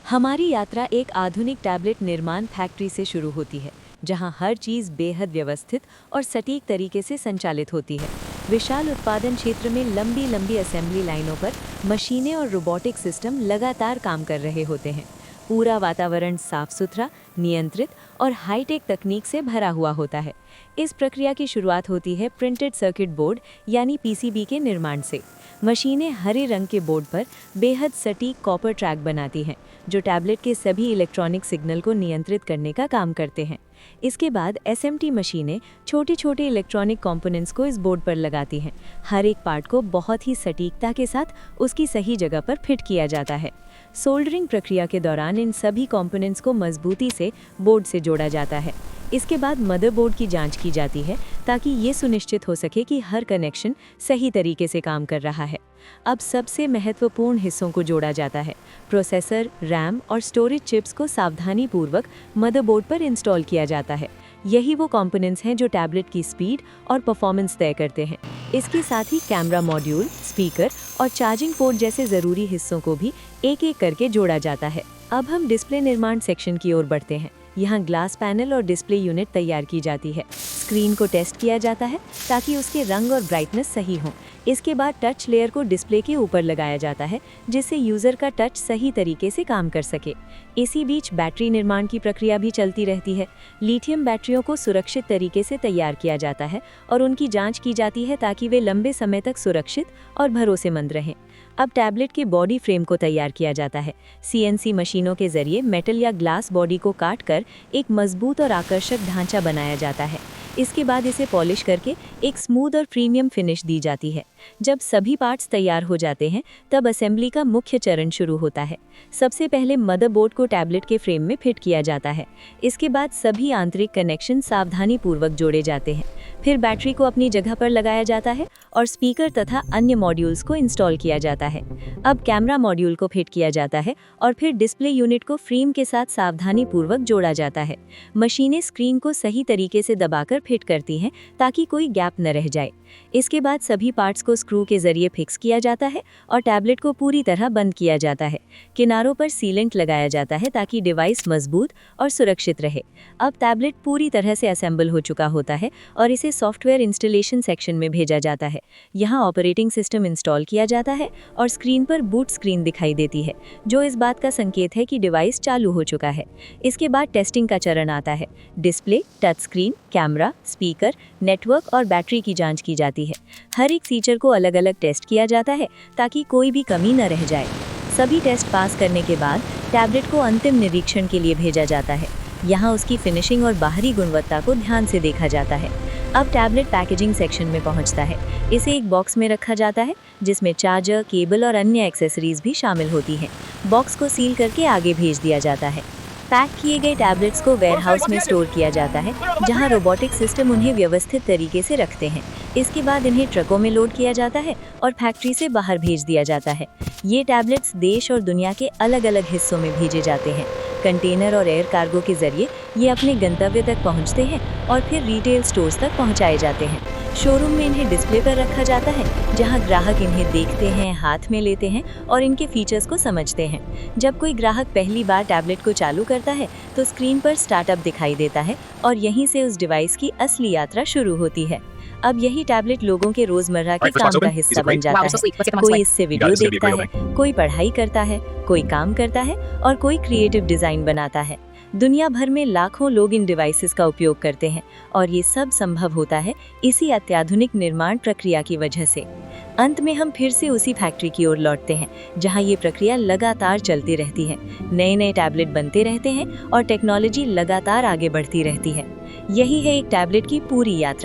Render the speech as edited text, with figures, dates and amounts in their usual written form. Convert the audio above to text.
हमारी यात्रा एक आधुनिक टैबलेट निर्माण फैक्ट्री से शुरू होती है, जहां हर चीज़ बेहद व्यवस्थित और सटीक तरीके से संचालित होती है। विशाल उत्पादन क्षेत्र में लंबी लंबी असेंबली लाइनों पर मशीनें और रोबोटिक सिस्टम लगातार काम कर रहे होते हैं। पूरा वातावरण साफ सुथरा, नियंत्रित और हाईटेक तकनीक से भरा हुआ होता है। इस प्रक्रिया की शुरुआत होती है प्रिंटेड सर्किट बोर्ड यानी पीसीबी के निर्माण से। मशीनें हरे रंग के बोर्ड पर बेहद सटीक कॉपर ट्रैक बनाती हैं, जो टैबलेट के सभी इलेक्ट्रॉनिक सिग्नल को नियंत्रित करने का काम करते हैं। इसके बाद एसएमटी मशीनें छोटे छोटे इलेक्ट्रॉनिक कंपोनेंट्स को इस बोर्ड पर लगाती हैं। हर एक पार्ट को बहुत ही सटीकता के साथ उसकी सही जगह पर फिट किया जाता है। सोल्डरिंग प्रक्रिया के दौरान इन सभी कंपोनेंट्स को मजबूती से बोर्ड से जोड़ा जाता है। इसके बाद मदरबोर्ड की जांच की जाती है ताकि ये सुनिश्चित हो सके कि हर कनेक्शन सही तरीके से काम कर रहा है। अब सबसे महत्वपूर्ण हिस्सों को जोड़ा जाता है। प्रोसेसर, रैम और स्टोरेज चिप्स को सावधानीपूर्वक मदरबोर्ड पर इंस्टॉल किया जाता है। यही वो कंपोनेंट्स हैं जो टैबलेट की स्पीड और परफॉर्मेंस तय करते हैं। इसके साथ ही कैमरा मॉड्यूल, स्पीकर और चार्जिंग पोर्ट जैसे ज़रूरी हिस्सों को भी एक एक करके जोड़ा जाता है। अब हम डिस्प्ले निर्माण सेक्शन की ओर बढ़ते हैं। यहाँ ग्लास पैनल और डिस्प्ले यूनिट तैयार की जाती है। स्क्रीन को टेस्ट किया जाता है ताकि उसके रंग और ब्राइटनेस सही हो। इसके बाद टच लेयर को डिस्प्ले के ऊपर लगाया जाता है, जिससे यूज़र का टच सही तरीके से काम कर सके। इसी बीच बैटरी निर्माण की प्रक्रिया भी चलती रहती है। लिथियम बैटरियों को सुरक्षित तरीके से तैयार किया जाता है और उनकी जांच की जाती है ताकि वे लंबे समय तक सुरक्षित और भरोसेमंद रहें। अब टैबलेट के बॉडी फ्रेम को तैयार किया जाता है। सीएनसी मशीनों के जरिए मेटल या ग्लास बॉडी को काटकर एक मजबूत और आकर्षक ढांचा बनाया जाता है। इसके बाद इसे पॉलिश करके एक स्मूथ और प्रीमियम फिनिश दी जाती है। जब सभी पार्ट्स तैयार हो जाते हैं, तब असेंबली का मुख्य चरण शुरू होता है। सबसे पहले मदरबोर्ड को टैबलेट के फ्रेम में फिट किया जाता है। इसके बाद सभी आंतरिक कनेक्शन सावधानीपूर्वक जोड़े जाते हैं। फिर बैटरी को अपनी जगह पर लगाया जाता है और स्पीकर तथा अन्य मॉड्यूल्स को इंस्टॉल किया जाता है। अब कैमरा मॉड्यूल को फिट किया जाता है और फिर डिस्प्ले यूनिट को फ्रेम के साथ सावधानीपूर्वक जोड़ा जाता है। मशीनें स्क्रीन को सही तरीके से दबाकर फिट करती हैं ताकि कोई गैप न रह जाए। इसके बाद सभी पार्ट्स को स्क्रू के जरिए फिक्स किया जाता है और टैबलेट को पूरी तरह बंद किया जाता है। किनारों पर सीलेंट लगाया जाता है ताकि डिवाइस मजबूत और सुरक्षित रहे। अब टैबलेट पूरी तरह से असेंबल हो चुका होता है और इसे सॉफ्टवेयर इंस्टॉलेशन सेक्शन में भेजा जाता है। यहाँ ऑपरेटिंग सिस्टम इंस्टॉल किया जाता है और स्क्रीन पर बूट स्क्रीन दिखाई देती है, जो इस बात का संकेत है कि डिवाइस चालू हो चुका है। इसके बाद टेस्टिंग का चरण आता है। Display, touch screen, camera, speaker, network और बैटरी की जांच की जाती है। हर एक फीचर को अलग अलग टेस्ट किया जाता है ताकि कोई भी कमी न रह जाए। सभी टेस्ट पास करने के बाद टैबलेट को अंतिम निरीक्षण के लिए भेजा जाता है। यहाँ उसकी फिनिशिंग और बाहरी गुणवत्ता को ध्यान से देखा जाता है। अब टैबलेट पैकेजिंग सेक्शन में पहुंचता है। इसे एक बॉक्स में रखा जाता है, जिसमें चार्जर, केबल और अन्य एक्सेसरीज भी शामिल होती हैं। बॉक्स को सील करके आगे भेज दिया जाता है। पैक किए गए टैबलेट्स को वेयरहाउस में स्टोर किया जाता है, जहां रोबोटिक सिस्टम उन्हें व्यवस्थित तरीके से रखते हैं। इसके बाद इन्हें ट्रकों में लोड किया जाता है और फैक्ट्री से बाहर भेज दिया जाता है। ये टैबलेट्स देश और दुनिया के अलग अलग हिस्सों में भेजे जाते हैं। कंटेनर और एयर कार्गो के जरिए ये अपने गंतव्य तक पहुंचते हैं और फिर रिटेल स्टोर्स तक पहुंचाए जाते हैं। शोरूम में इन्हें डिस्प्ले पर रखा जाता है, जहां ग्राहक इन्हें देखते हैं, हाथ में लेते हैं और इनके फीचर्स को समझते हैं। जब कोई ग्राहक पहली बार टैबलेट को चालू करता है, तो स्क्रीन पर स्टार्टअप दिखाई देता है और यहीं से उस डिवाइस की असली यात्रा शुरू होती है। अब यही टैबलेट लोगों के रोजमर्रा के काम का हिस्सा बन जाता है। कोई इससे वीडियो देखता है, कोई पढ़ाई करता है, कोई काम करता है और कोई क्रिएटिव डिजाइन बनाता है। दुनिया भर में लाखों लोग इन डिवाइसेस का उपयोग करते हैं और ये सब संभव होता है इसी अत्याधुनिक निर्माण प्रक्रिया की वजह से। अंत में हम फिर से उसी फैक्ट्री की ओर लौटते हैं, जहां ये प्रक्रिया लगातार चलती रहती है। नए नए टैबलेट बनते रहते हैं और टेक्नोलॉजी लगातार आगे बढ़ती रहती है। यही है एक टैबलेट की पूरी यात्रा।